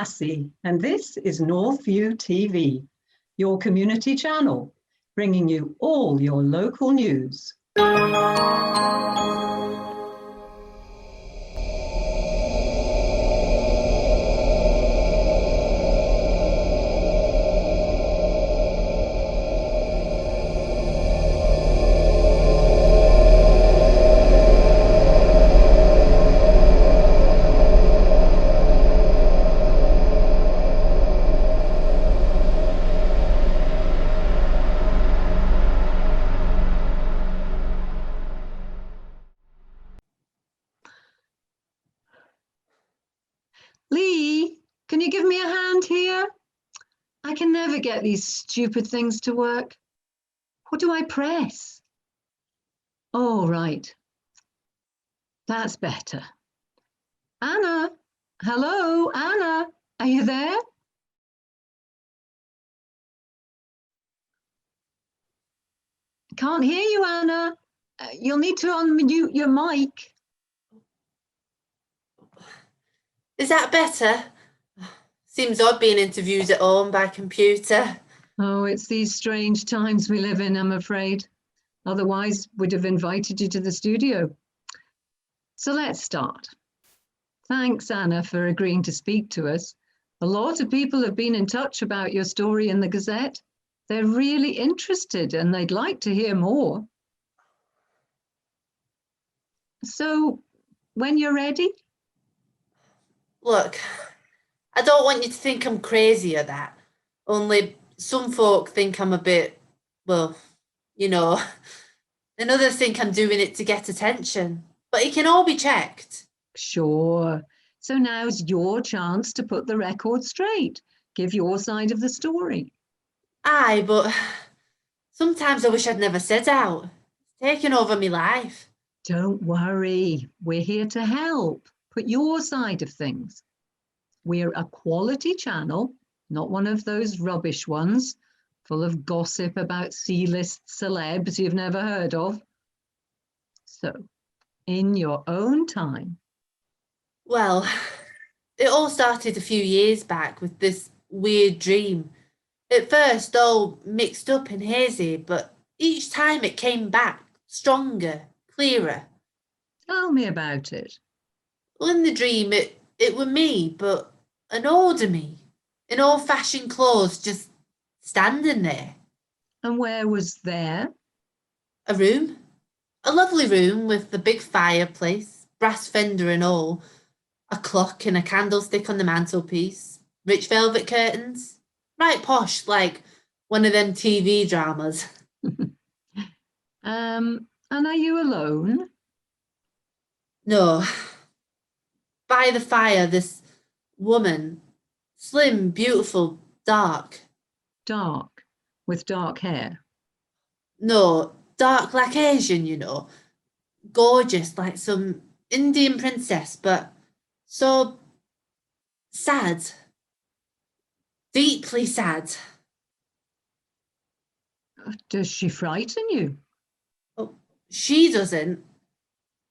Lassie, and this is Northview TV, your community channel, bringing you all your local news. Lee, can you give me a hand here? I can never get these stupid things to work. What do I press? Oh, right. That's better. Anna, hello, Anna, are you there? Can't hear you, Anna. You'll need to unmute your mic. Is that better? Seems odd being interviewed at home by computer. Oh, it's these strange times we live in, I'm afraid. Otherwise, we'd have invited you to the studio. So let's start. Thanks, Anna, for agreeing to speak to us. A lot of people have been in touch about your story in the Gazette. They're really interested and they'd like to hear more. So, when you're ready? Look, I don't want you to think I'm crazy or that. Only some folk think I'm a bit, well, you know, and others think I'm doing it to get attention. But it can all be checked. Sure. So now's your chance to put the record straight. Give your side of the story. Aye, but sometimes I wish I'd never set out. It's taken over my life. Don't worry. We're here to help. Put your side of things. We're a quality channel, not one of those rubbish ones, full of gossip about C-list celebs you've never heard of. So, in your own time. Well, it all started a few years back with this weird dream. At first, all mixed up and hazy, but each time it came back stronger, clearer. Tell me about it. Well, in the dream, it were me, but an older me, in old-fashioned clothes, just standing there. And where was there? A room. A lovely room with the big fireplace, brass fender and all, a clock and a candlestick on the mantelpiece, rich velvet curtains. Right posh, like one of them TV dramas. And are you alone? No. By the fire, this woman, slim, beautiful, dark. Dark, with dark hair. No, dark like Asian, you know. Gorgeous like some Indian princess, but so sad. Deeply sad. Does she frighten you? Oh, she doesn't.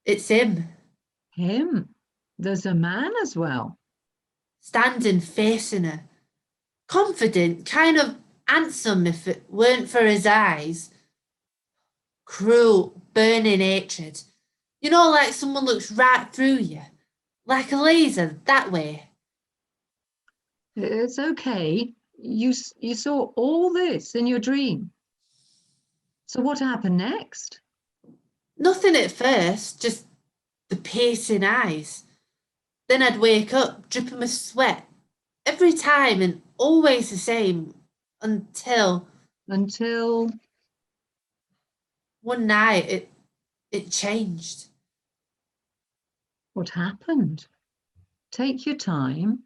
It's him. Him? There's a man as well. Standing facing her. Confident, kind of handsome if it weren't for his eyes. Cruel, burning hatred. You know, like someone looks right through you. Like a laser, that way. It's okay. You saw all this in your dream. So what happened next? Nothing at first, just the piercing eyes. Then I'd wake up, dripping with sweat. Every time and always the same. Until one night it changed. What happened? Take your time.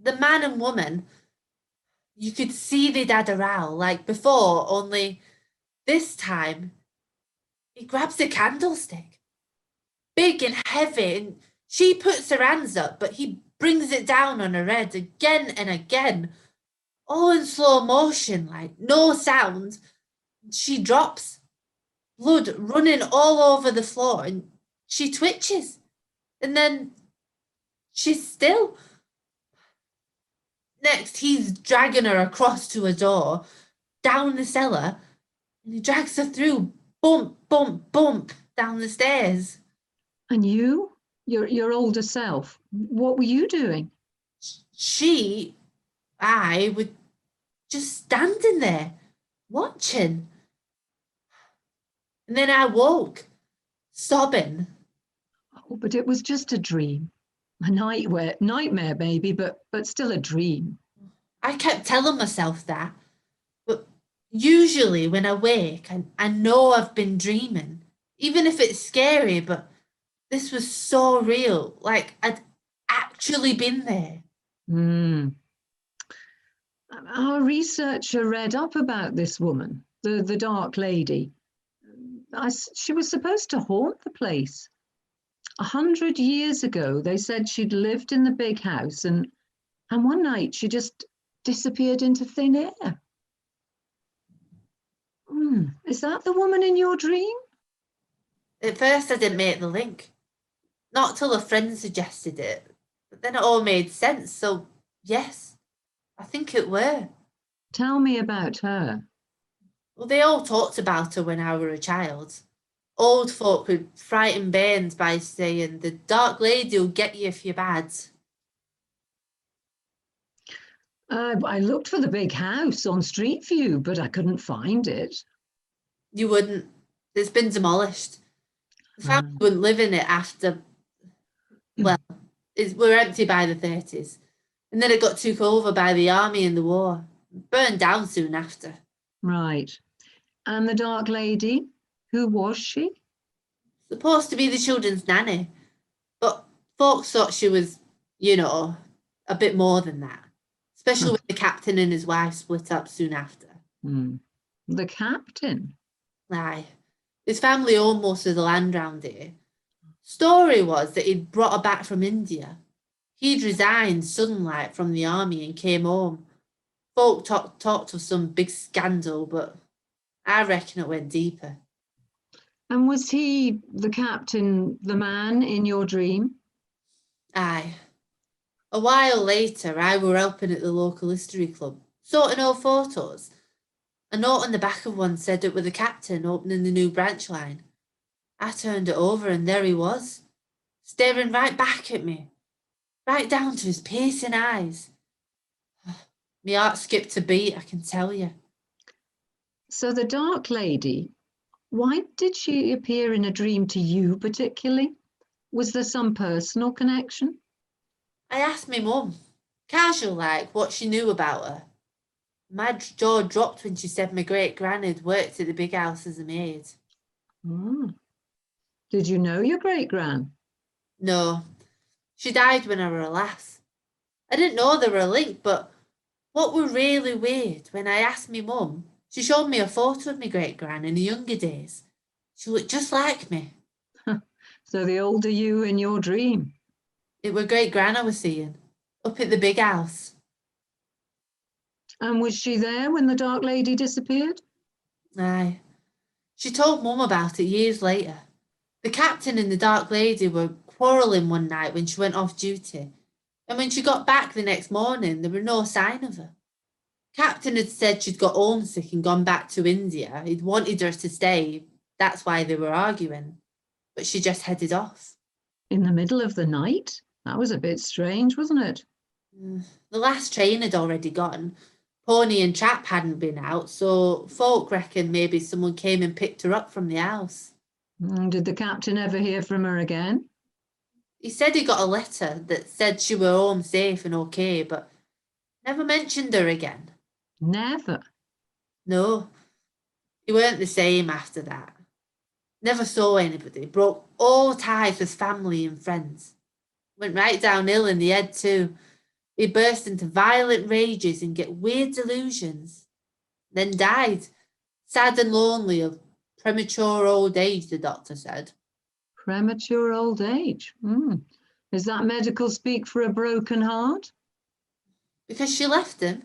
The man and woman, you could see they'd had a row like before, only this time he grabs a candlestick. Big and heavy, and she puts her hands up, but he brings it down on her head again and again, all in slow motion, like no sound. She drops, blood running all over the floor, and she twitches, and then She's still. Next, he's dragging her across to a door, down the cellar, and he drags her through, bump, bump, bump, down the stairs. And you, your older self, what were you doing? I were just standing there, watching. And then I woke, sobbing. Oh, but it was just a dream. A nightmare maybe, but still a dream. I kept telling myself that. But usually when I wake, I know I've been dreaming, even if it's scary, but this was so real. Like I'd actually been there. Our researcher read up about this woman, the Dark Lady. She was supposed to haunt the place. 100 years ago, they said she'd lived in the big house, and one night she just disappeared into thin air. Is that the woman in your dream? At first, I didn't make the link. Not till a friend suggested it. But then it all made sense, so yes, I think it were. Tell me about her. Well, they all talked about her when I were a child. Old folk would frighten bairns by saying, the Dark Lady will get you if you're bad. I looked for the big house on Street View, but I couldn't find it. You wouldn't. It's been demolished. The family wouldn't live in it after, well, we're empty by the 30s. And then it got took over by the army in the war. Burned down soon after. Right. And the Dark Lady, who was she? Supposed to be the children's nanny. But folks thought she was, a bit more than that. Especially when the captain and his wife split up soon after. The captain? Aye. His family owned most of the land round here. Story was that he'd brought her back from India. He'd resigned suddenly from the army and came home. Folk talked of some big scandal, but I reckon it went deeper. And was he, the captain, the man in your dream? Aye. A while later, I were helping at the local history club, sorting old photos. A note on the back of one said it was the captain opening the new branch line. I turned it over and there he was, staring right back at me, right down to his piercing eyes. My heart skipped a beat, I can tell you. So the Dark Lady, why did she appear in a dream to you particularly? Was there some personal connection? I asked my mum, casual like, what she knew about her. My jaw dropped when she said my great-gran had worked at the big house as a maid. Did you know your great-gran? No, she died when I were a lass. I didn't know they were a link, but what were really weird, when I asked my mum, she showed me a photo of my great-gran in the younger days. She looked just like me. So the older you in your dream? It were great-gran I was seeing, up at the big house. And was she there when the Dark Lady disappeared? Aye. She told Mum about it years later. The captain and the Dark Lady were quarrelling one night when she went off duty. And when she got back the next morning, there were no sign of her. Captain had said she'd got homesick and gone back to India. He'd wanted her to stay. That's why they were arguing. But she just headed off. In the middle of the night? That was a bit strange, wasn't it? The last train had already gone. Pony and trap hadn't been out, so folk reckoned maybe someone came and picked her up from the house. Did the captain ever hear from her again? He said he got a letter that said she were home safe and okay, but never mentioned her again. Never? No. He weren't the same after that. Never saw anybody. Broke all ties with family and friends. Went right downhill in the head too. He burst into violent rages and get weird delusions. Then died, sad and lonely of premature old age, the doctor said. Premature old age? Is that medical speak for a broken heart? Because she left him?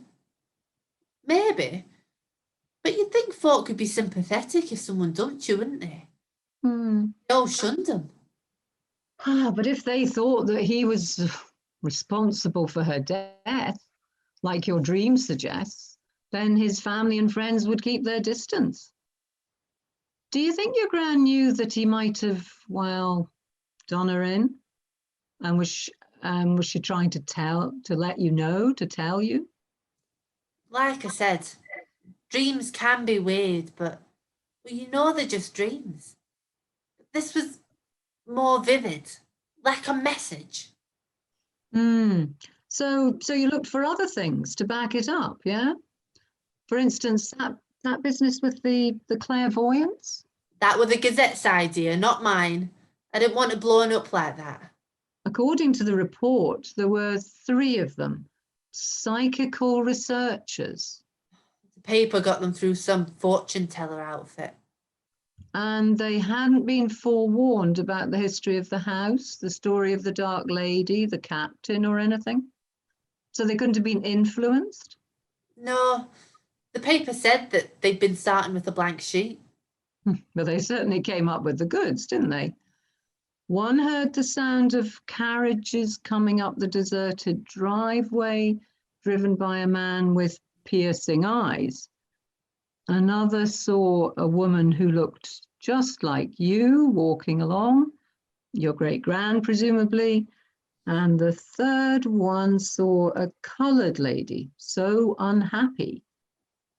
Maybe. But you'd think folk could be sympathetic if someone dumped you, wouldn't they? They all shunned him. But if they thought that he was responsible for her death, like your dream suggests, then his family and friends would keep their distance. Do you think your gran knew that he might have, well, done her in? And was she trying to let you know, to tell you? Like I said, dreams can be weird, but well, you know they're just dreams. This was more vivid, like a message. So you looked for other things to back it up, yeah? For instance, that business with the clairvoyance? That was the Gazette's idea, not mine. I didn't want it blown up like that. According to the report, there were 3 of them, psychical researchers. The paper got them through some fortune teller outfit. And they hadn't been forewarned about the history of the house, the story of the Dark Lady, the captain, or anything? So they couldn't have been influenced? No, the paper said that they'd been starting with a blank sheet. But they certainly came up with the goods, didn't they? One heard the sound of carriages coming up the deserted driveway, driven by a man with piercing eyes. Another saw a woman who looked just like you walking along, your great-grand presumably, and the third one saw a coloured lady, so unhappy.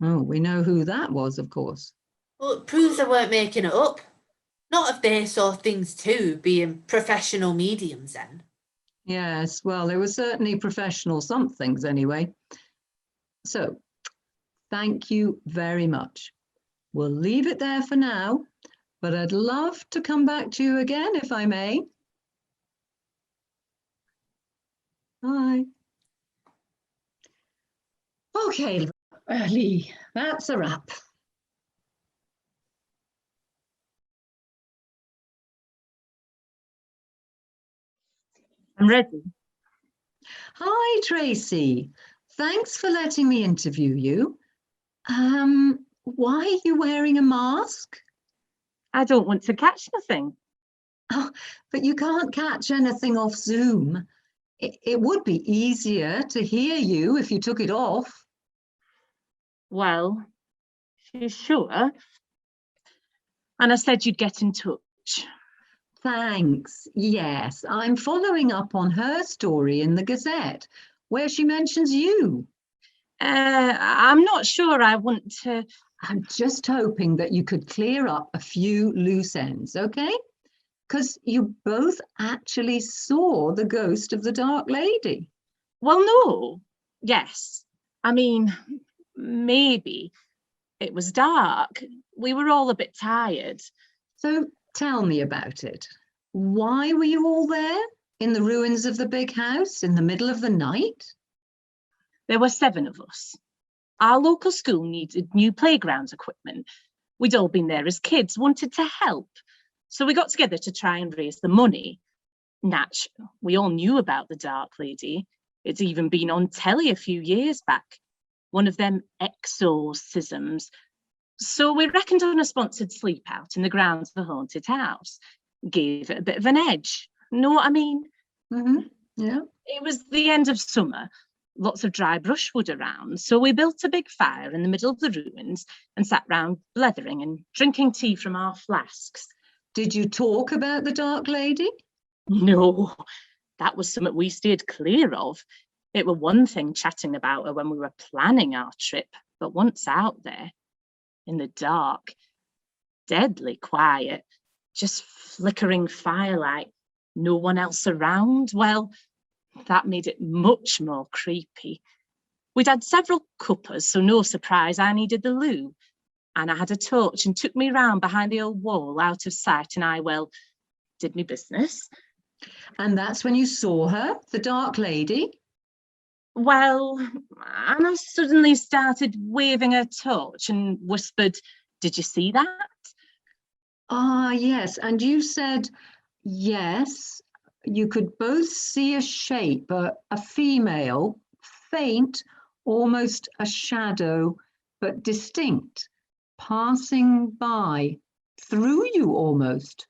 Oh, we know who that was, of course. Well, it proves they weren't making it up. Not if they saw things too, being professional mediums then. Yes, well, they were certainly professional somethings anyway. So, thank you very much. We'll leave it there for now, but I'd love to come back to you again if I may. Bye. Okay, Lee, that's a wrap. I'm ready. Hi, Tracy. Thanks for letting me interview you. Why are you wearing a mask? I don't want to catch nothing. Oh, but you can't catch anything off Zoom. It would be easier to hear you if you took it off. Well, she's sure. And I said you'd get in touch. Thanks. Yes, I'm following up on her story in the Gazette, where she mentions you. I'm not sure I want to. I'm just hoping that you could clear up a few loose ends, okay? Because you both actually saw the ghost of the Dark Lady. Well, no. Yes. I mean, maybe. It was dark. We were all a bit tired. So tell me about it. Why were you all there? In the ruins of the big house in the middle of the night? There were 7 of us. Our local school needed new playgrounds equipment. We'd all been there as kids, wanted to help. So we got together to try and raise the money. Naturally, we all knew about the Dark Lady. It's even been on telly a few years back. One of them exorcisms. So we reckoned on a sponsored sleep out in the grounds of a haunted house. Gave it a bit of an edge. Know what I mean? Mm-hmm. Yeah. It was the end of summer. Lots of dry brushwood around. So we built a big fire in the middle of the ruins and sat round blethering and drinking tea from our flasks. Did you talk about the Dark Lady? No, that was something we steered clear of. It were one thing chatting about her when we were planning our trip, but once out there, in the dark, deadly quiet, just flickering firelight, no one else around, well, that made it much more creepy. We'd had several cuppers, so no surprise I needed the loo. And I had a torch and took me round behind the old wall out of sight, and I, well, did me business. And that's when you saw her, the Dark Lady? Well, and I suddenly started waving a torch and whispered, "Did you see that?" Ah, yes. And you said, yes, you could both see a shape, a female, faint, almost a shadow, but distinct, passing by, through you almost.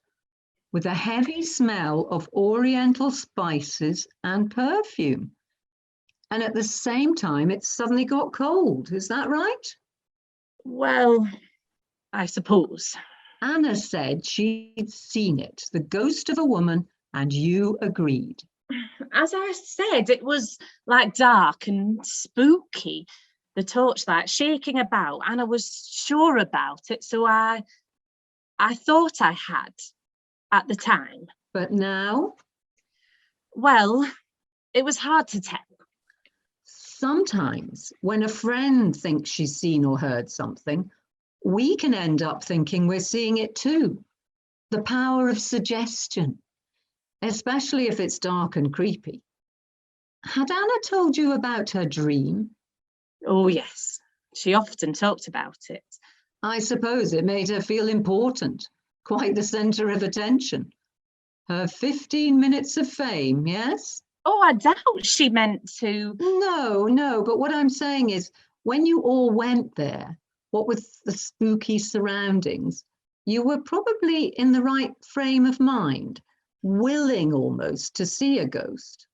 with a heavy smell of oriental spices and perfume. And at the same time, it suddenly got cold. Is that right? Well, I suppose. Anna said she'd seen it, the ghost of a woman, and you agreed. As I said, it was like dark and spooky, the torchlight shaking about, and I was sure about it, so I thought I had at the time. But now? Well, it was hard to tell. Sometimes when a friend thinks she's seen or heard something, we can end up thinking we're seeing it too. The power of suggestion, especially if it's dark and creepy. Had Anna told you about her dream? Oh, yes. She often talked about it. I suppose it made her feel important, quite the centre of attention. Her 15 minutes of fame, yes? Oh, I doubt she meant to. No, but what I'm saying is, when you all went there, what with the spooky surroundings, you were probably in the right frame of mind, willing almost to see a ghost.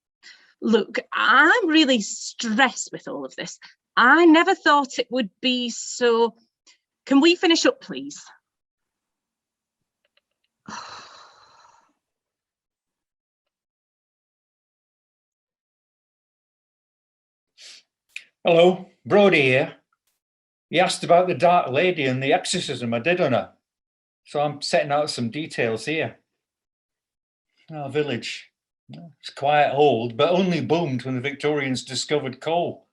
Look, I'm really stressed with all of this. I never thought it would be so. Can we finish up, please? Hello, Brodie here. You asked about the Dark Lady and the exorcism I did on her. So I'm setting out some details here. Our village, it's quite old, but only boomed when the Victorians discovered coal.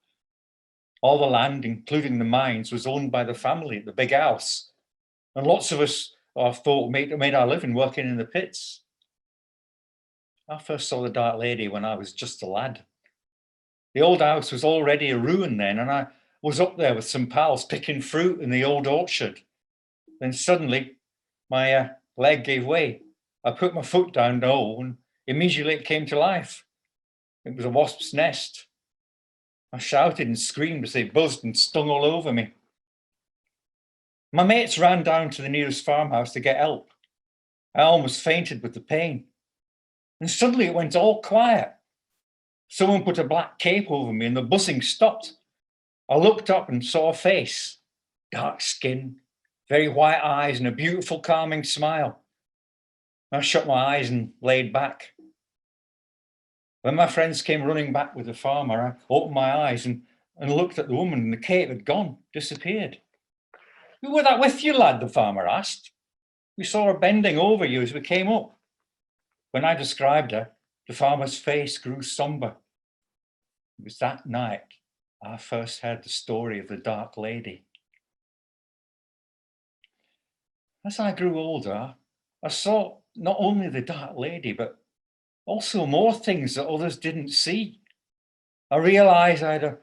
All the land, including the mines, was owned by the family at the big house. And lots of us, I thought, made our living working in the pits. I first saw the Dark Lady when I was just a lad. The old house was already a ruin then, and I was up there with some pals picking fruit in the old orchard. Then suddenly, my leg gave way. I put my foot down the hole, and immediately it came to life. It was a wasp's nest. I shouted and screamed as they buzzed and stung all over me. My mates ran down to the nearest farmhouse to get help. I almost fainted with the pain. And suddenly it went all quiet. Someone put a black cape over me and the buzzing stopped. I looked up and saw a face, dark skin, very white eyes and a beautiful calming smile. I shut my eyes and laid back. When my friends came running back with the farmer, I opened my eyes and looked at the woman, and the cape had gone, disappeared. Who were that with you, lad? The farmer asked. We saw her bending over you as we came up. When I described her, the farmer's face grew somber. It was that night I first heard the story of the Dark Lady. As I grew older, I saw not only the Dark Lady, but also more things that others didn't see. I realized I had a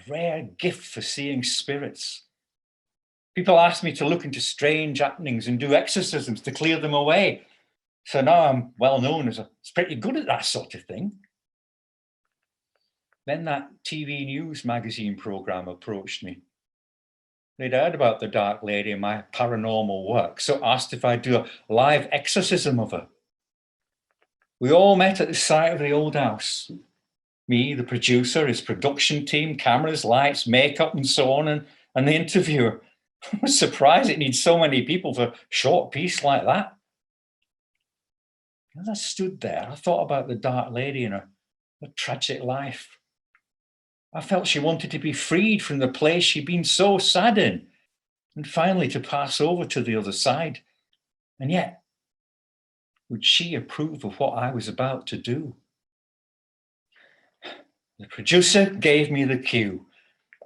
rare gift for seeing spirits. People asked me to look into strange happenings and do exorcisms to clear them away. So now I'm well known as pretty good at that sort of thing. Then that TV news magazine program approached me. They'd heard about the Dark Lady and my paranormal work, so asked if I'd do a live exorcism of her. We all met at the site of the old house. Me, the producer, his production team, cameras, lights, makeup, and so on, and the interviewer. I was surprised it needs so many people for a short piece like that. As I stood there, I thought about the Dark Lady and her tragic life. I felt she wanted to be freed from the place she'd been so sad in, and finally to pass over to the other side. And yet, would she approve of what I was about to do? The producer gave me the cue.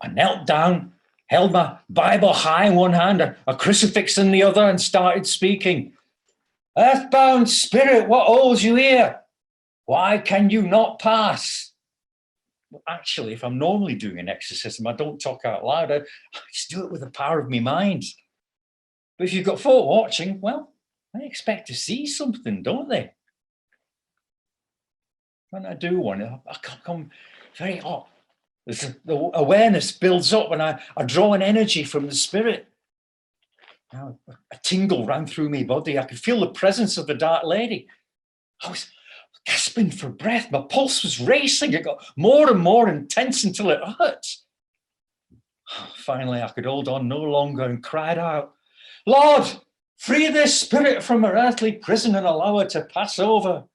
I knelt down, held my Bible high in one hand, a crucifix in the other, and started speaking. Earthbound spirit, what holds you here? Why can you not pass? Well, actually, if I'm normally doing an exorcism, I don't talk out loud. I just do it with the power of my mind. But if you've got folk watching, well, they expect to see something, don't they? When I do one, I come very hot. The awareness builds up and I draw an energy from the spirit. A tingle ran through my body. I could feel the presence of the Dark Lady. I was gasping for breath. My pulse was racing. It got more and more intense until it hurt. Finally, I could hold on no longer and cried out, "Lord, free this spirit from her earthly prison and allow her to pass over."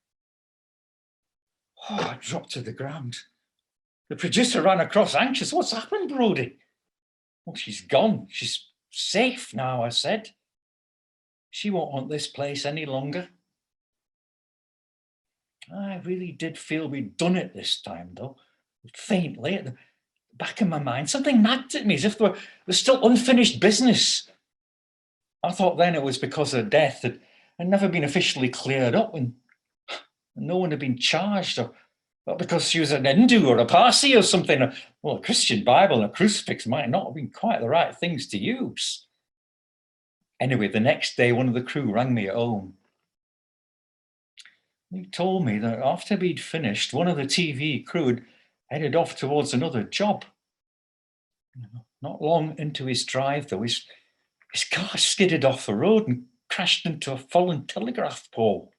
I dropped to the ground. The producer ran across anxious. "What's happened, Brodie?" "Well, she's gone. She's safe now," I said. "She won't haunt this place any longer." I really did feel we'd done it this time, though. Faintly, at the back of my mind, something nagged at me as if there was still unfinished business. I thought then it was because her death had never been officially cleared up and no one had been charged, or because she was an Hindu or a Parsi or something. Well, a Christian Bible and a crucifix might not have been quite the right things to use. Anyway, the next day, one of the crew rang me at home. He told me that after we'd finished, one of the TV crew had headed off towards another job. Not long into his drive, though, his car skidded off the road and crashed into a fallen telegraph pole.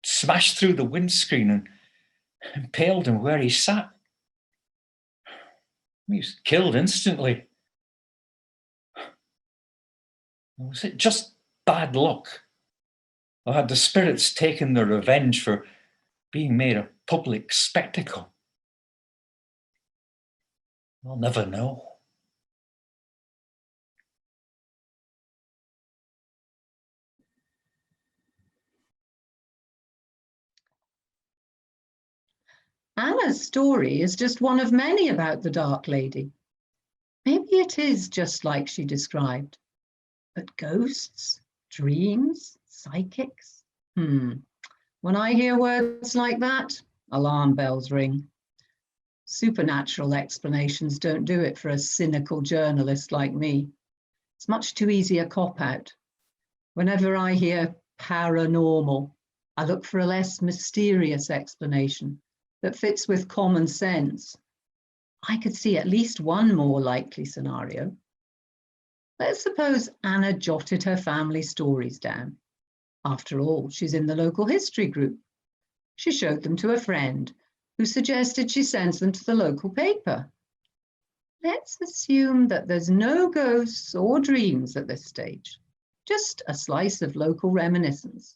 Smashed through the windscreen and impaled him where he sat. He was killed instantly. Was it just bad luck? Or had the spirits taken their revenge for being made a public spectacle? I'll never know. Anna's story is just one of many about the Dark Lady. Maybe it is just like she described. But ghosts, dreams, psychics? When I hear words like that, alarm bells ring. Supernatural explanations don't do it for a cynical journalist like me. It's much too easy a cop-out. Whenever I hear paranormal, I look for a less mysterious explanation that fits with common sense. I could see at least one more likely scenario. Let's suppose Anna jotted her family stories down. After all, she's in the local history group. She showed them to a friend who suggested she sends them to the local paper. Let's assume that there's no ghosts or dreams at this stage, just a slice of local reminiscence.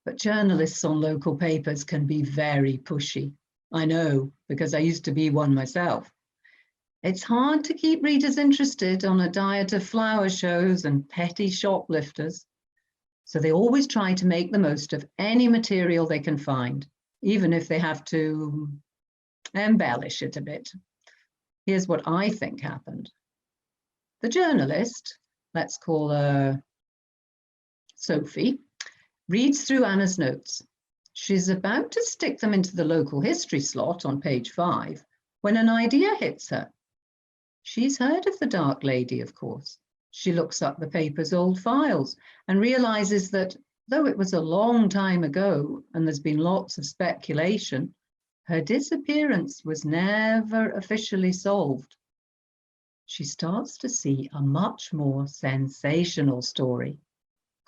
But journalists on local papers can be very pushy. I know, because I used to be one myself. It's hard to keep readers interested on a diet of flower shows and petty shoplifters. So they always try to make the most of any material they can find, even if they have to embellish it a bit. Here's what I think happened. The journalist, let's call her Sophie, reads through Anna's notes. She's about to stick them into the local history slot on page 5 when an idea hits her. She's heard of the Dark Lady, of course. She looks up the paper's old files and realizes that though it was a long time ago and there's been lots of speculation, her disappearance was never officially solved. She starts to see a much more sensational story.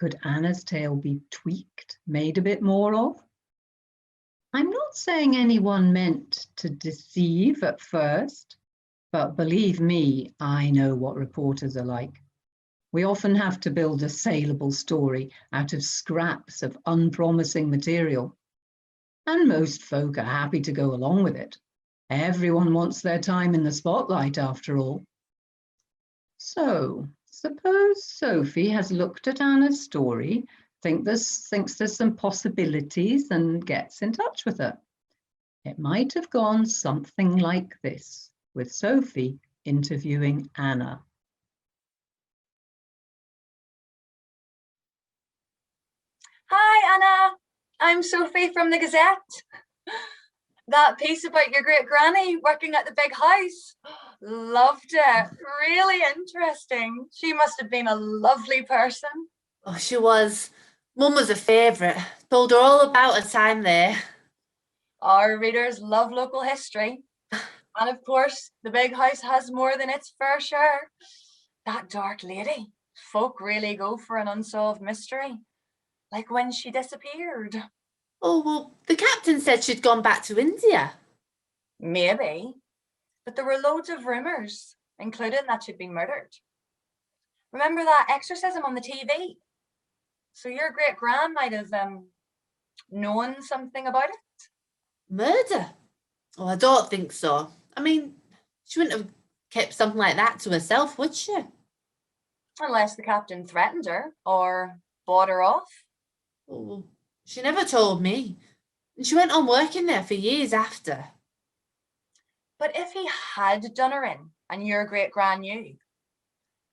Could Anna's tale be tweaked, made a bit more of? I'm not saying anyone meant to deceive at first, but believe me, I know what reporters are like. We often have to build a saleable story out of scraps of unpromising material. And most folk are happy to go along with it. Everyone wants their time in the spotlight, after all. So, suppose Sophie has looked at Anna's story, thinks there's some possibilities and gets in touch with her. It might have gone something like this, with Sophie interviewing Anna. Hi, Anna. I'm Sophie from the Gazette. That piece about your great granny working at the big house. Loved it. Really interesting. She must have been a lovely person. Oh, she was. Mum was a favourite. Told her all about her time there. Our readers love local history. And of course, the big house has more than its fair share. That dark lady. Folk really go for an unsolved mystery. Like when she disappeared. Oh, well, the captain said she'd gone back to India. Maybe. But there were loads of rumours, including that she'd been murdered. Remember that exorcism on the TV? So your great-gran might have known something about it? Murder? Oh, I don't think so. I mean, she wouldn't have kept something like that to herself, would she? Unless the captain threatened her or bought her off. Oh, she never told me. And she went on working there for years after. But if he had done her in and your great-gran knew,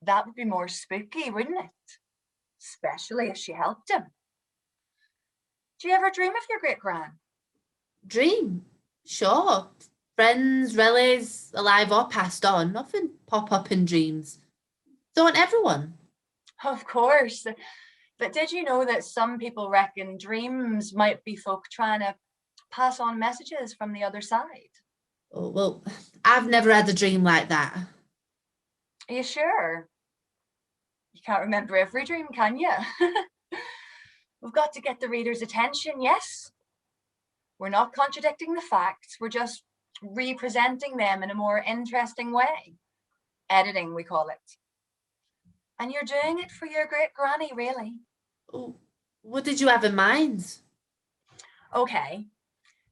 that would be more spooky, wouldn't it? Especially if she helped him. Do you ever dream of your great-gran? Dream? Sure. Friends, relatives, alive or passed on, often pop up in dreams. Don't everyone? Of course. But did you know that some people reckon dreams might be folk trying to pass on messages from the other side? Oh, well, I've never had a dream like that. Are you sure? You can't remember every dream, can you? We've got to get the reader's attention, yes? We're not contradicting the facts, we're just representing them in a more interesting way. Editing, we call it. And you're doing it for your great-granny, really. Oh, what did you have in mind? Okay,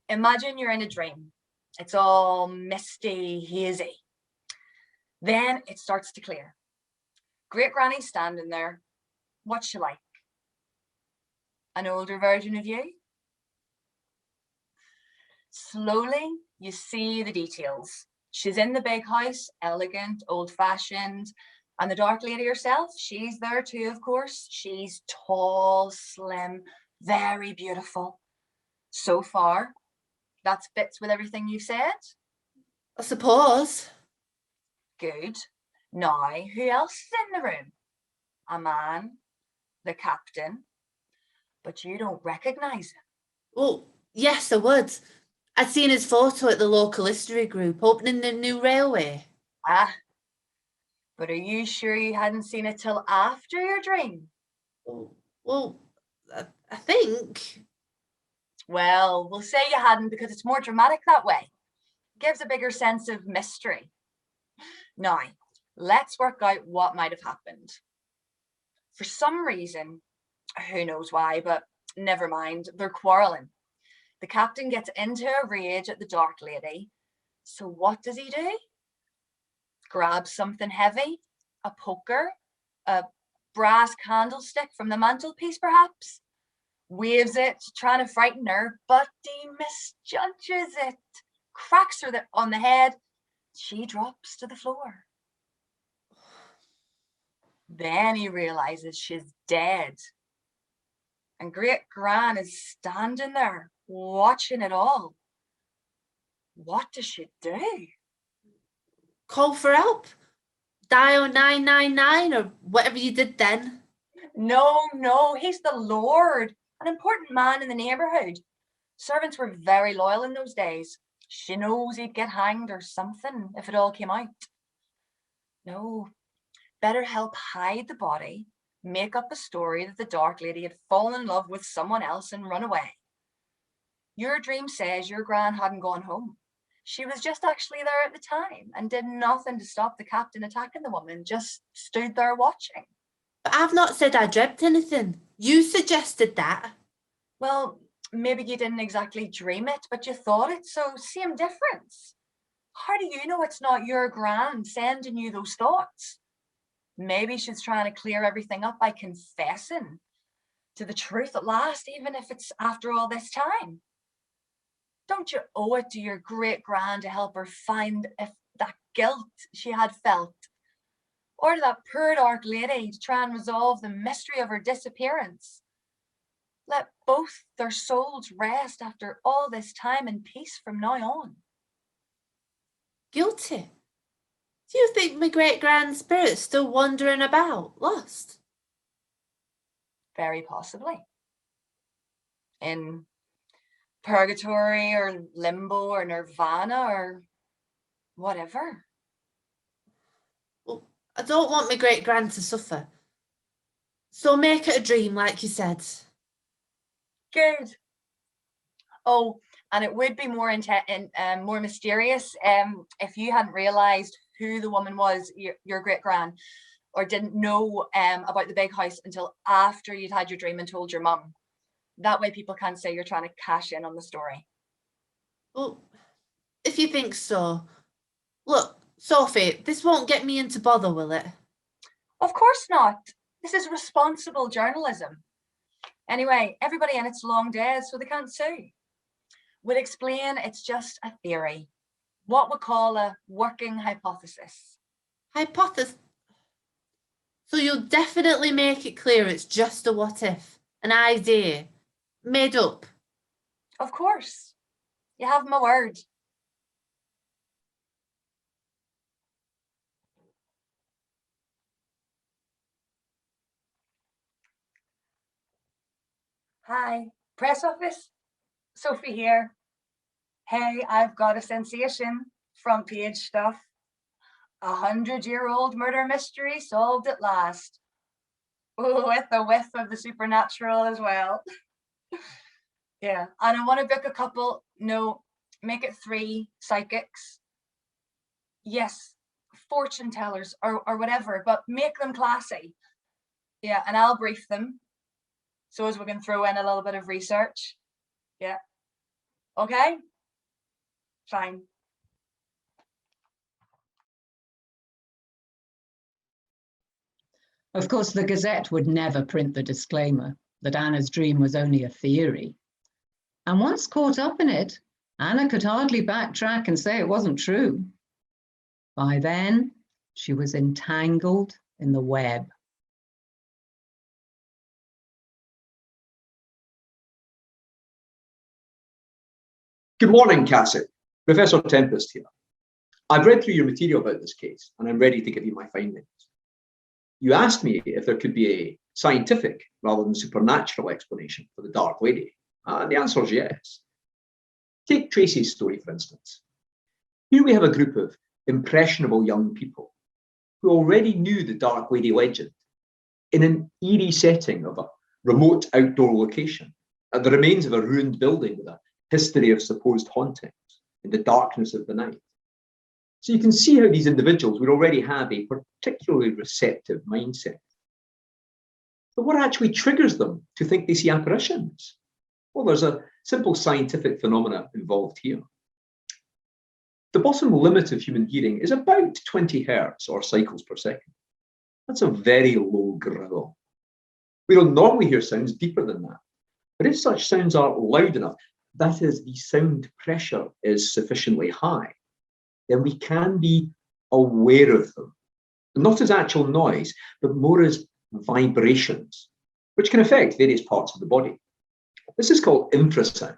imagine you're in a dream. It's all misty, hazy. Then it starts to clear. Great-granny's standing there. What's she like? An older version of you? Slowly, you see the details. She's in the big house, elegant, old-fashioned, and the dark lady herself, she's there too, of course. She's tall, slim, very beautiful. So far, that fits with everything you said? I suppose. Good. Now, who else is in the room? A man, the captain, but you don't recognise him. Well, yes, I would. I'd seen his photo at the local history group opening the new railway. Ah, but are you sure you hadn't seen it till after your dream? Well, I think. Well, we'll say you hadn't because it's more dramatic that way. It gives a bigger sense of mystery. Now, let's work out what might have happened. For some reason, who knows why, but never mind, they're quarrelling. The captain gets into a rage at the dark lady. So what does he do? Grabs something heavy, a poker, a brass candlestick from the mantelpiece perhaps, waves it, trying to frighten her, but he misjudges it, cracks her on the head. She drops to the floor. Then he realizes she's dead. And great-gran is standing there, watching it all. What does she do? Call for help? Dial 999 or whatever you did then. No, he's the Lord, an important man in the neighbourhood. Servants were very loyal in those days. She knows he'd get hanged or something if it all came out. No, better help hide the body, make up a story that the dark lady had fallen in love with someone else and run away. Your dream says your gran hadn't gone home. She was just actually there at the time and did nothing to stop the captain attacking the woman, just stood there watching. But I've not said I dreamt anything. You suggested that. Well, maybe you didn't exactly dream it, but you thought it, so same difference. How do you know it's not your gran sending you those thoughts? Maybe she's trying to clear everything up by confessing to the truth at last, even if it's after all this time. Don't you owe it to your great-gran to help her find if that guilt she had felt? Or to that poor dark lady to try and resolve the mystery of her disappearance? Let both their souls rest after all this time in peace from now on. Guilty? Do you think my great-grand spirit's still wandering about, lost? Very possibly. In purgatory or limbo or nirvana or whatever. Well, I don't want my great-grand to suffer. So make it a dream, like you said. Good. Oh, and it would be more more mysterious if you hadn't realised who the woman was, your great-gran, or didn't know about the big house until after you'd had your dream and told your mum. That way people can't say you're trying to cash in on the story. Well, if you think so. Look, Sophie, this won't get me into bother, will it? Of course not. This is responsible journalism. Anyway, everybody in it's long dead, so they can't sue. We'll explain it's just a theory. What we call a working hypothesis. Hypothesis? So you'll definitely make it clear it's just a what if, an idea, made up. Of course. You have my word. Hi, press office. Sophie here. Hey, I've got a sensation. Front page stuff. 100-year-old murder mystery solved at last. With a whiff of the supernatural as well. Yeah, and I want to book a couple. No, make it 3 psychics. Yes, fortune tellers or whatever, but make them classy. Yeah, and I'll brief them. So as we can throw in a little bit of research. Yeah. Okay. Fine. Of course, the Gazette would never print the disclaimer that Anna's dream was only a theory. And once caught up in it, Anna could hardly backtrack and say it wasn't true. By then, she was entangled in the web. Good morning, Cassie. Professor Tempest here. I've read through your material about this case, and I'm ready to give you my findings. You asked me if there could be a scientific rather than supernatural explanation for the Dark Lady, and the answer is yes. Take Tracy's story, for instance. Here we have a group of impressionable young people who already knew the Dark Lady legend in an eerie setting of a remote outdoor location, at the remains of a ruined building with a history of supposed hauntings in the darkness of the night. So you can see how these individuals would already have a particularly receptive mindset. But what actually triggers them to think they see apparitions? Well, there's a simple scientific phenomena involved here. The bottom limit of human hearing is about 20 hertz or cycles per second. That's a very low growl. We don't normally hear sounds deeper than that. But if such sounds are loud enough, that is, the sound pressure is sufficiently high, then we can be aware of them, not as actual noise, but more as vibrations, which can affect various parts of the body. This is called infrasound.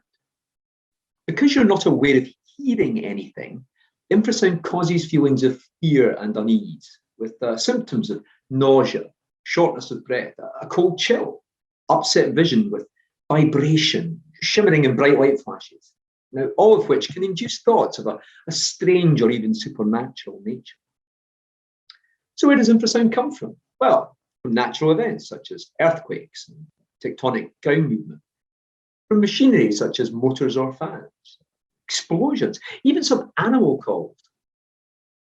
Because you're not aware of hearing anything, infrasound causes feelings of fear and unease, with symptoms of nausea, shortness of breath, a cold chill, upset vision with vibration, shimmering and bright light flashes. Now, all of which can induce thoughts of a strange or even supernatural nature. So where does infrasound come from? Well, from natural events such as earthquakes and tectonic ground movement, from machinery such as motors or fans, explosions, even some animal calls.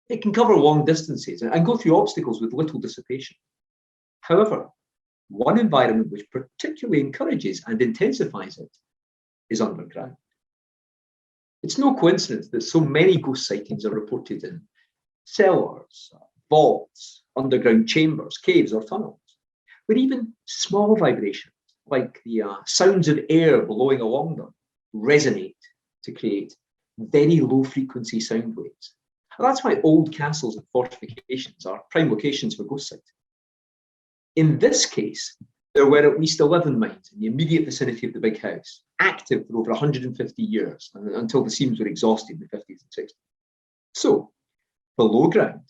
It can cover long distances and go through obstacles with little dissipation. However, one environment which particularly encourages and intensifies it is underground. It's no coincidence that so many ghost sightings are reported in cellars, vaults, underground chambers, caves, or tunnels, where even small vibrations, like the sounds of air blowing along them, resonate to create very low frequency sound waves. And that's why old castles and fortifications are prime locations for ghost sightings. In this case, there were at least 11 mines in the immediate vicinity of the big house, active for over 150 years, until the seams were exhausted in the 50s and 60s. So, below ground,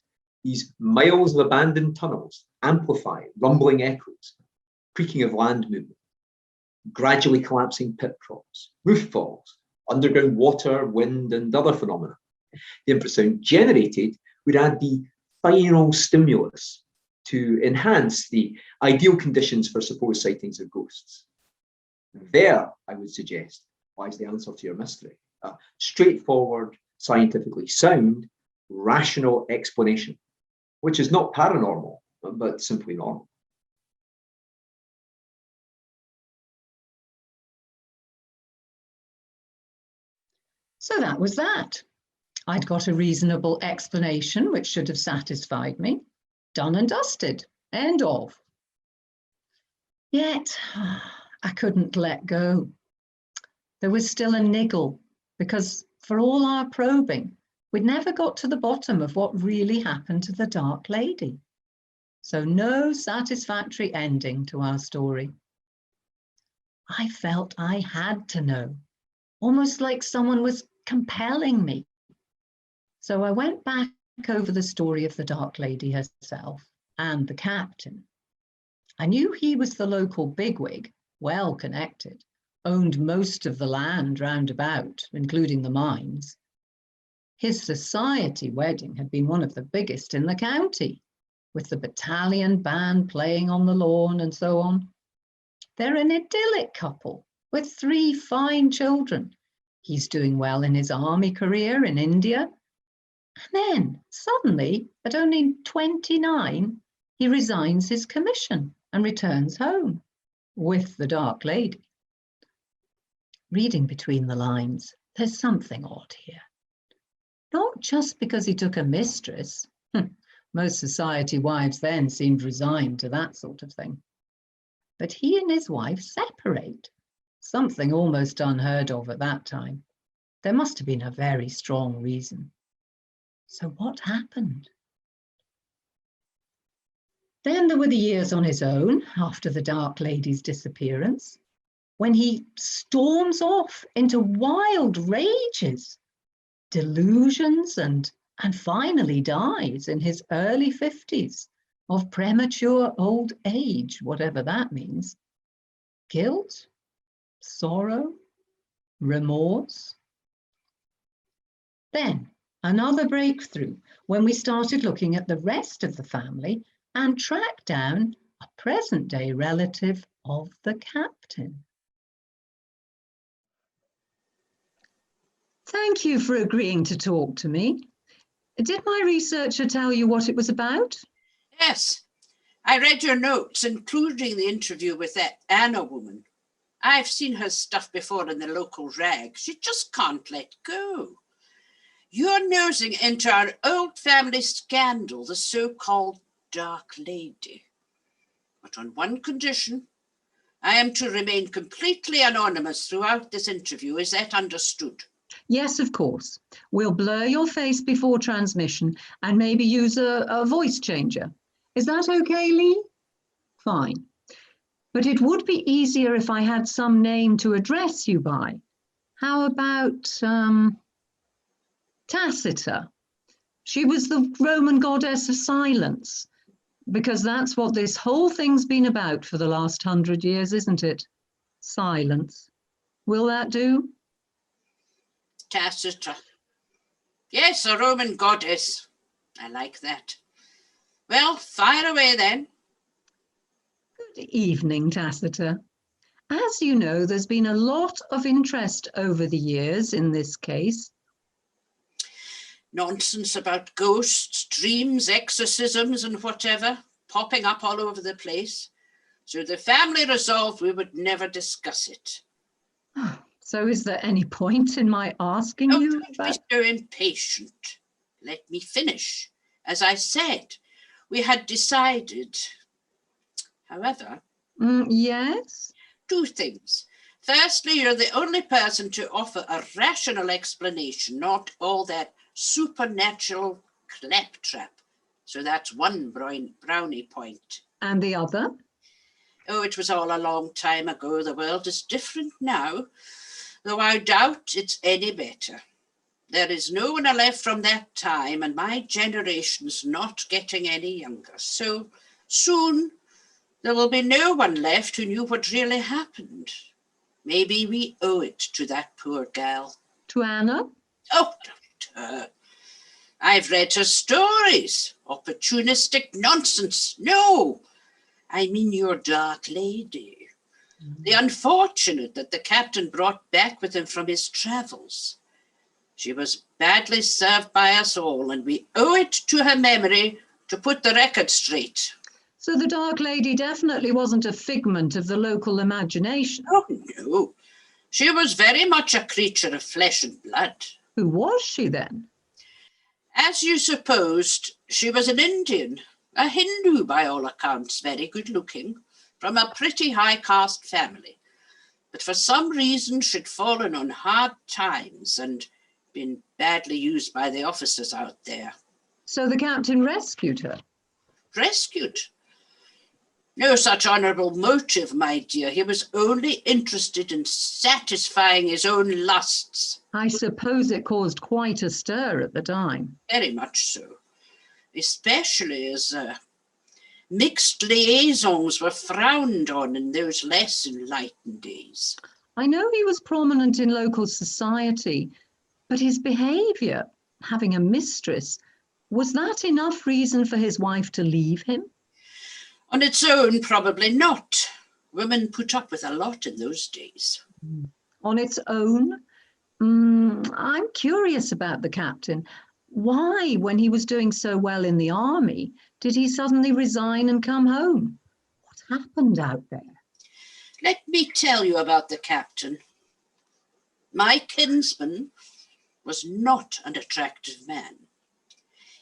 these miles of abandoned tunnels amplify rumbling echoes, creaking of land movement, gradually collapsing pit props, roof falls, underground water, wind, and other phenomena. The infrasound generated would add the final stimulus to enhance the ideal conditions for supposed sightings of ghosts. There, I would suggest, lies the answer to your mystery. A straightforward, scientifically sound, rational explanation, which is not paranormal, but simply normal. So that was that. I'd got a reasonable explanation, which should have satisfied me. Done and dusted. End of. Yet, I couldn't let go. There was still a niggle, because for all our probing, we'd never got to the bottom of what really happened to the Dark Lady. So no satisfactory ending to our story. I felt I had to know, almost like someone was compelling me. So I went back over the story of the Dark Lady herself and the captain. I knew he was the local bigwig, well connected, owned most of the land round about, including the mines. His society wedding had been one of the biggest in the county, with the battalion band playing on the lawn and so on. They're an idyllic couple with 3 fine children. He's doing well in his army career in India. And then suddenly, at only 29, he resigns his commission and returns home with the Dark Lady. Reading between the lines, there's something odd here. Not just because he took a mistress. Most society wives then seemed resigned to that sort of thing. But he and his wife separate, something almost unheard of at that time. There must have been a very strong reason. So what happened? Then there were the years on his own after the Dark Lady's disappearance, when he storms off into wild rages, delusions, and finally dies in his early 50s of premature old age, whatever that means. Guilt, sorrow, remorse. Then another breakthrough when we started looking at the rest of the family and tracked down a present-day relative of the captain. Thank you for agreeing to talk to me. Did my researcher tell you what it was about? Yes, I read your notes, including the interview with that Anna woman. I've seen her stuff before in the local rag. She just can't let go. You're nosing into our old family scandal, the so-called Dark Lady. But on one condition, I am to remain completely anonymous throughout this interview. Is that understood? Yes, of course. We'll blur your face before transmission and maybe use a voice changer. Is that okay, Lee? Fine. But it would be easier if I had some name to address you by. How about Tacita? She was the Roman goddess of silence, because that's what this whole thing's been about for the last 100 years, isn't it? Silence. Will that do? Tacita. Yes, a Roman goddess. I like that. Well, fire away then. Good evening, Tacita. As you know, there's been a lot of interest over the years in this case. Nonsense about ghosts, dreams, exorcisms and whatever, popping up all over the place. So the family resolved we would never discuss it. So is there any point in my asking Don't you be about... so impatient. Let me finish. As I said, we had decided, however, yes? 2 things. Firstly, you're the only person to offer a rational explanation, not all that supernatural claptrap. So that's one brownie point. And the other? Oh, it was all a long time ago. The world is different now, though I doubt it's any better. There is no one left from that time, and my generation's not getting any younger. So soon there will be no one left who knew what really happened. Maybe we owe it to that poor gal. To Anna? Oh, don't her. I I've read her stories. Opportunistic nonsense. No, I mean your Dark Lady. The unfortunate that the captain brought back with him from his travels. She was badly served by us all, and we owe it to her memory to put the record straight. So the Dark Lady definitely wasn't a figment of the local imagination. Oh, no. She was very much a creature of flesh and blood. Who was she then? As you supposed, she was an Indian, a Hindu by all accounts, very good looking, from a pretty high caste family. But for some reason she'd fallen on hard times and been badly used by the officers out there. So the captain rescued her? Rescued? No such honourable motive, my dear. He was only interested in satisfying his own lusts. I suppose it caused quite a stir at the time. Very much so, especially as mixed liaisons were frowned on in those less enlightened days. I know he was prominent in local society, but his behaviour, having a mistress, was that enough reason for his wife to leave him? On its own, probably not. Women put up with a lot in those days. On its own? I'm curious about the captain. Why, when he was doing so well in the army, did he suddenly resign and come home? What happened out there? Let me tell you about the captain. My kinsman was not an attractive man.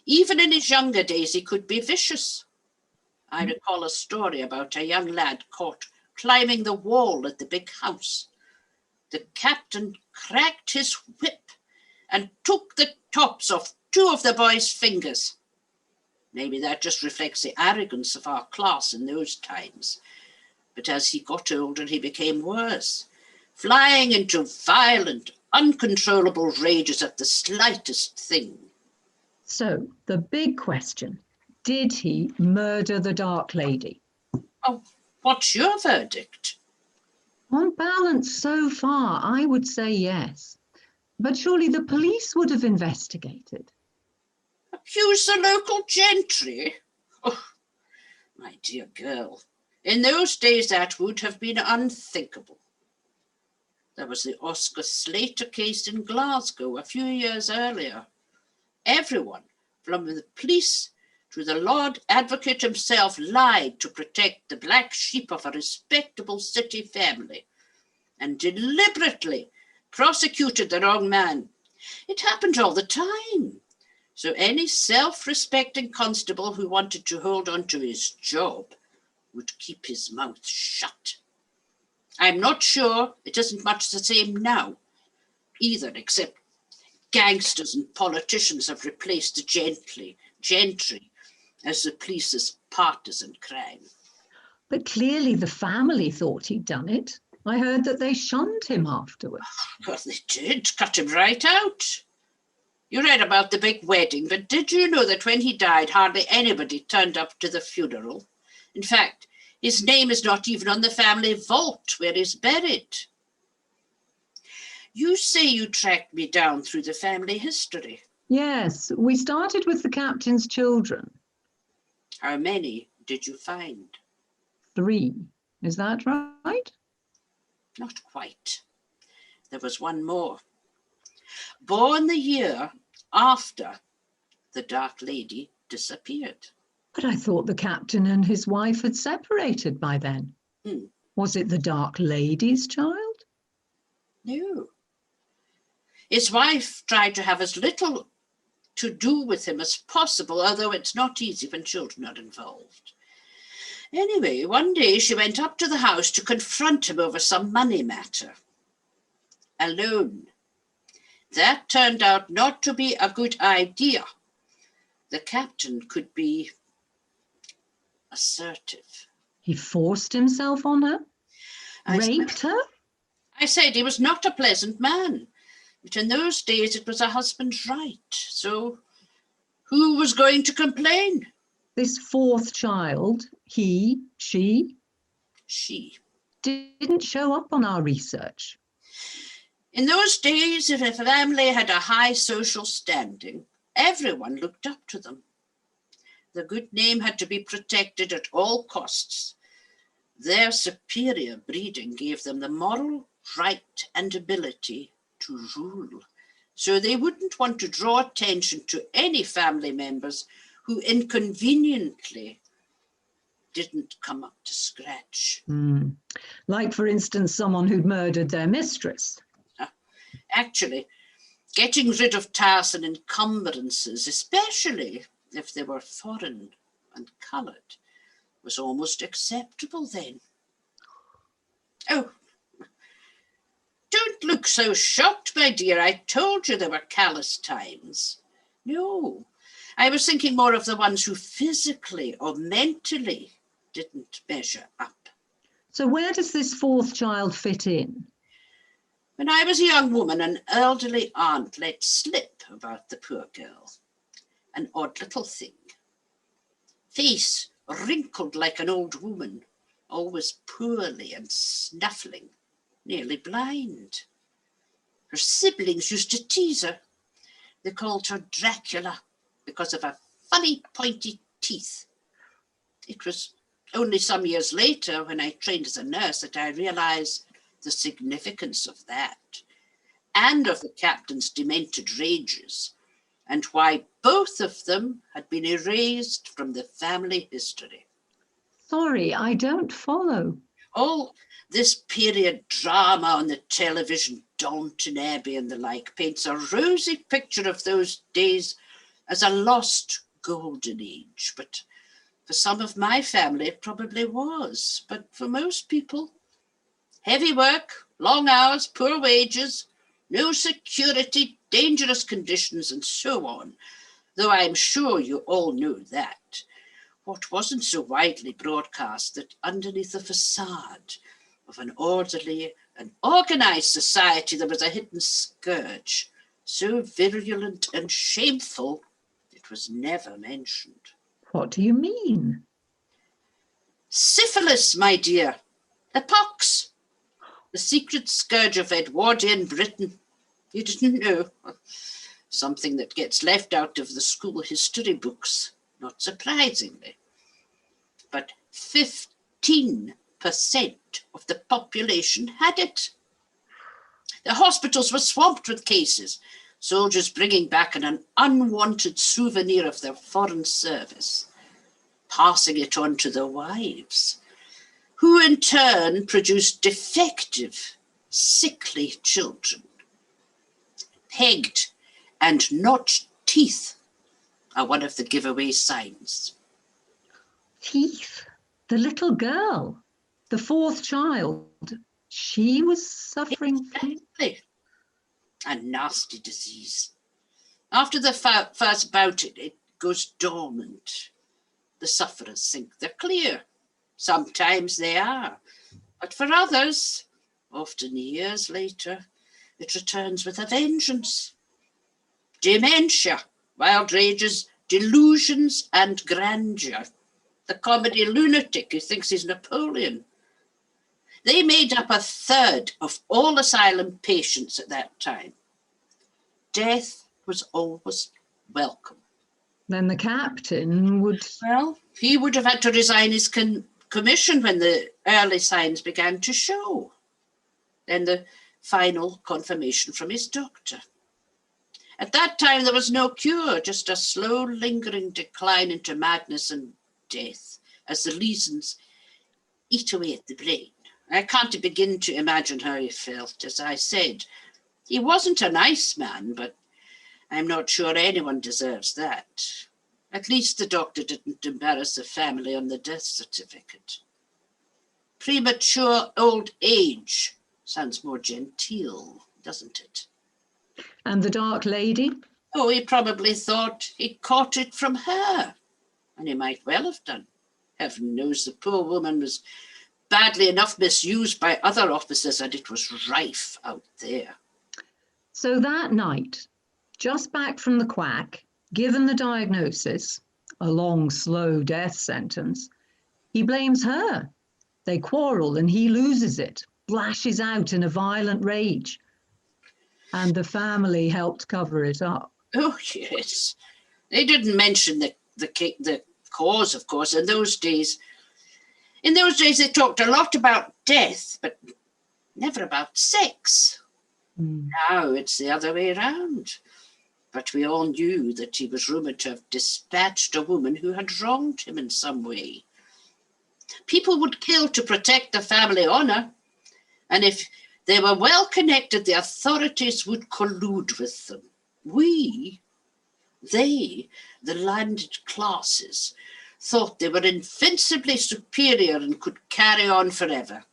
Even in his younger days, he could be vicious. I recall a story about a young lad caught climbing the wall at the big house. The captain cracked his whip and took the tops off 2 of the boy's fingers. Maybe that just reflects the arrogance of our class in those times. But as he got older, he became worse, flying into violent, uncontrollable rages at the slightest thing. So, the big question, did he murder the Dark Lady? Oh, what's your verdict? On balance, so far, I would say yes. But surely the police would have investigated. Accuse the local gentry? Oh, my dear girl, in those days that would have been unthinkable. There was the Oscar Slater case in Glasgow a few years earlier. Everyone, from the police to the Lord Advocate himself, lied to protect the black sheep of a respectable city family and deliberately prosecuted the wrong man. It happened all the time. So any self-respecting constable who wanted to hold on to his job would keep his mouth shut. I'm not sure it isn't much the same now either, except gangsters and politicians have replaced the gentry as the police's partisan crime. But clearly the family thought he'd done it. I heard that they shunned him afterwards. Well, they did, cut him right out. You read about the big wedding, but did you know that when he died, hardly anybody turned up to the funeral? In fact, his name is not even on the family vault where he's buried. You say you tracked me down through the family history. Yes, we started with the captain's children. How many did you find? 3. Is that right? Not quite. There was one more. Born the year after the Dark Lady disappeared. But I thought the captain and his wife had separated by then. Was it the Dark Lady's child? No. His wife tried to have as little to do with him as possible, although it's not easy when children are involved. Anyway, one day she went up to the house to confront him over some money matter. Alone. That turned out not to be a good idea. The captain could be assertive. He forced himself on her? Raped her? I said he was not a pleasant man. But in those days, it was a husband's right. So who was going to complain? This 4th child, he, she? She. Didn't show up on our research. In those days, if a family had a high social standing, Everyone looked up to them. The good name had to be protected at all costs. Their superior breeding gave them the moral right and ability to rule, so they wouldn't want to draw attention to any family members who inconveniently didn't come up to scratch. Like, for instance, someone who'd murdered their mistress. Actually, getting rid of tiresome encumbrances, especially if they were foreign and coloured, was almost acceptable then. Oh, don't look so shocked, my dear. I told you there were callous times. No, I was thinking more of the ones who physically or mentally didn't measure up. So where does this fourth child fit in? When I was a young woman, an elderly aunt let slip about the poor girl. An odd little thing. Face wrinkled like an old woman, always poorly and snuffling, nearly blind. Her siblings used to tease her. They called her Dracula because of her funny pointy teeth. It was only some years later, when I trained as a nurse, that I realised the significance of that and of the captain's demented rages, and why both of them had been erased from the family history. Sorry, I don't follow. All this period drama on the television, Downton Abbey and the like, paints a rosy picture of those days as a lost golden age. But for some of my family, it probably was. But for most people, heavy work, long hours, poor wages, no security, dangerous conditions, and so on. Though I'm sure you all know that. What wasn't so widely broadcast, that underneath the facade of an orderly and organised society, there was a hidden scourge, so virulent and shameful, it was never mentioned. What do you mean? Syphilis, my dear. The pox. The secret scourge of Edwardian Britain. You didn't know. Something that gets left out of the school history books, not surprisingly. But 15% of the population had it. The hospitals were swamped with cases, soldiers bringing back an unwanted souvenir of their foreign service, passing it on to their wives, who in turn produced defective, sickly children. Pegged and notched teeth are one of the giveaway signs. Teeth? The little girl, the fourth child, she was suffering from... Exactly. A nasty disease. After the first bout, it goes dormant. The sufferers think they're clear. Sometimes they are. But for others, often years later, it returns with a vengeance. Dementia, wild rages, delusions, and grandeur. The comedy lunatic who thinks he's Napoleon. They made up a third of all asylum patients at that time. Death was always welcome. Then the captain would... Well, he would have had to resign his commission when the early signs began to show. Then the final confirmation from his doctor. At that time, there was no cure, just a slow, lingering decline into madness and death as the lesions eat away at the brain. I can't begin to imagine how he felt. As I said, he wasn't a nice man, but I'm not sure anyone deserves that. At least the doctor didn't embarrass the family on the death certificate. Premature old age sounds more genteel, doesn't it? And the Dark Lady? Oh, he probably thought he caught it from her, and he might well have done. Heaven knows the poor woman was badly enough misused by other officers, and it was rife out there. So that night, just back from the quack, given the diagnosis, a long, slow death sentence, he blames her. They quarrel and he loses it, lashes out in a violent rage. And the family helped cover it up. Oh, yes. They didn't mention the cause, of course, in those days. In those days, they talked a lot about death, but never about sex. Now it's the other way around. But we all knew that he was rumoured to have dispatched a woman who had wronged him in some way. People would kill to protect the family honour, and if they were well connected, the authorities would collude with them. They, the landed classes, thought they were invincibly superior and could carry on forever.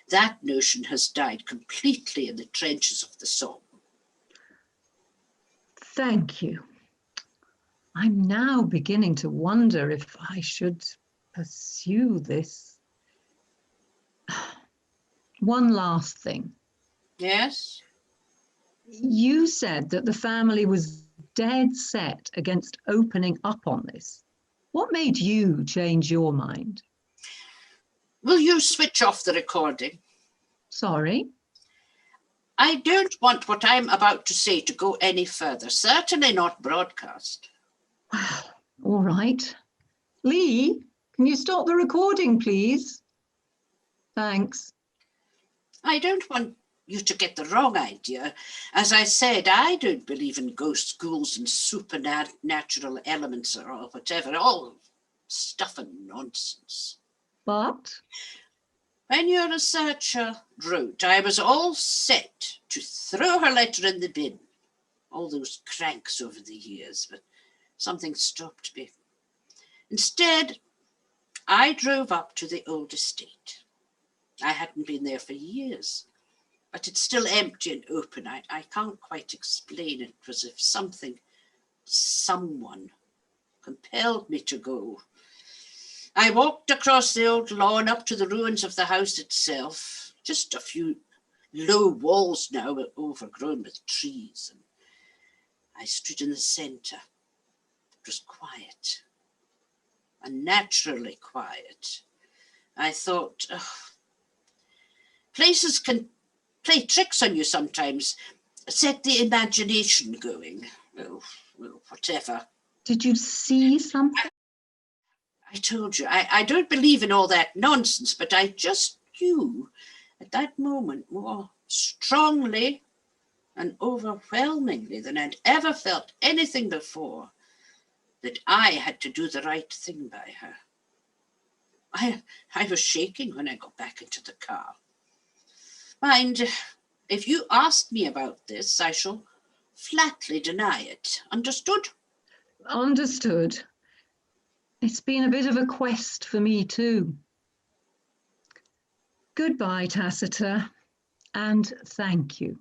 That notion has died completely in the trenches of the Somme. Thank you. I'm now beginning to wonder if I should pursue this. One last thing. Yes? You said that the family was dead set against opening up on this. What made you change your mind? Will you switch off the recording? Sorry? I don't want what I'm about to say to go any further, certainly not broadcast. Well, all right. Lee, can you stop the recording, please? Thanks. I don't want you to get the wrong idea. As I said, I don't believe in ghosts, ghouls, and supernatural elements or whatever, all stuff and nonsense. But When your researcher wrote, I was all set to throw her letter in the bin. All those cranks over the years, but something stopped me. Instead, I drove up to the old estate. I hadn't been there for years, but it's still empty and open. I can't quite explain it. It was as if someone compelled me to go. I walked across the old lawn up to the ruins of the house itself, just a few low walls now, overgrown with trees. And I stood in the centre. It was quiet, unnaturally quiet. I thought, places can play tricks on you sometimes, set the imagination going. Well, whatever. did you see something? I told you, I don't believe in all that nonsense, but I just knew at that moment more strongly and overwhelmingly than I'd ever felt anything before that I had to do the right thing by her. I was shaking when I got back into the car. Mind, if you ask me about this, I shall flatly deny it. Understood? Understood. It's been a bit of a quest for me too. Goodbye, Tacitus, and thank you.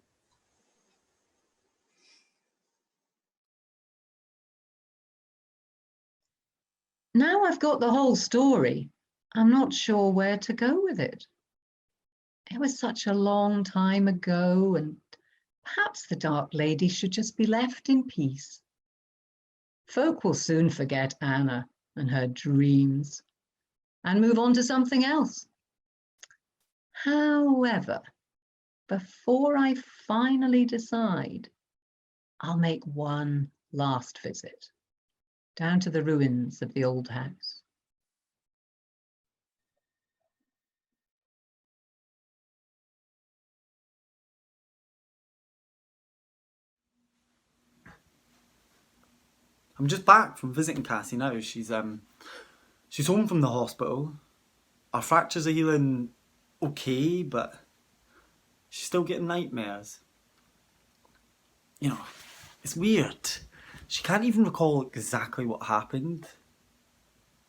Now I've got the whole story, I'm not sure where to go with it. It was such a long time ago, and perhaps the Dark Lady should just be left in peace. Folk will soon forget Anna and her dreams and move on to something else. However, before I finally decide, I'll make one last visit down to the ruins of the old house. I'm just back from visiting Cassie now. She's home from the hospital. Her fractures are healing okay, but she's still getting nightmares. You know, it's weird. She can't even recall exactly what happened.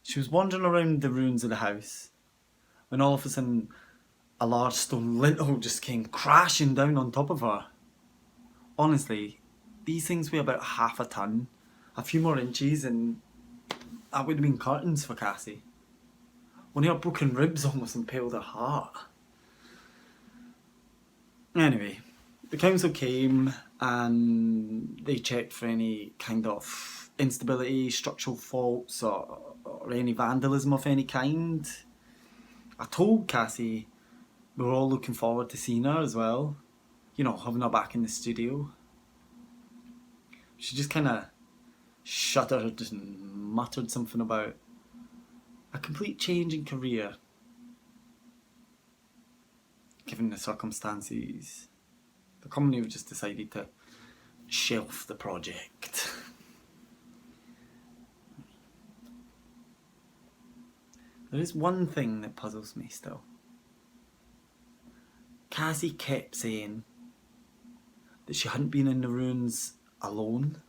She was wandering around the ruins of the house when all of a sudden a large stone lintel just came crashing down on top of her. Honestly, these things weigh about half a ton. A few more inches and that would have been curtains for Cassie. One of her broken ribs almost impaled her heart. Anyway, the council came and they checked for any kind of instability, structural faults or any vandalism of any kind. I told Cassie we were all looking forward to seeing her as well. You know, having her back in the studio. she just kind of shuddered and muttered something about a complete change in career. Given the circumstances, the company have just decided to shelf the project. There is one thing that puzzles me still. Cassie kept saying that she hadn't been in the ruins alone,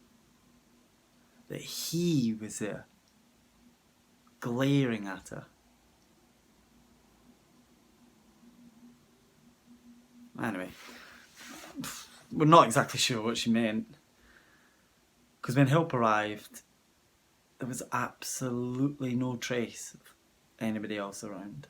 that he was there, glaring at her. Anyway, we're not exactly sure what she meant, because when help arrived, there was absolutely no trace of anybody else around.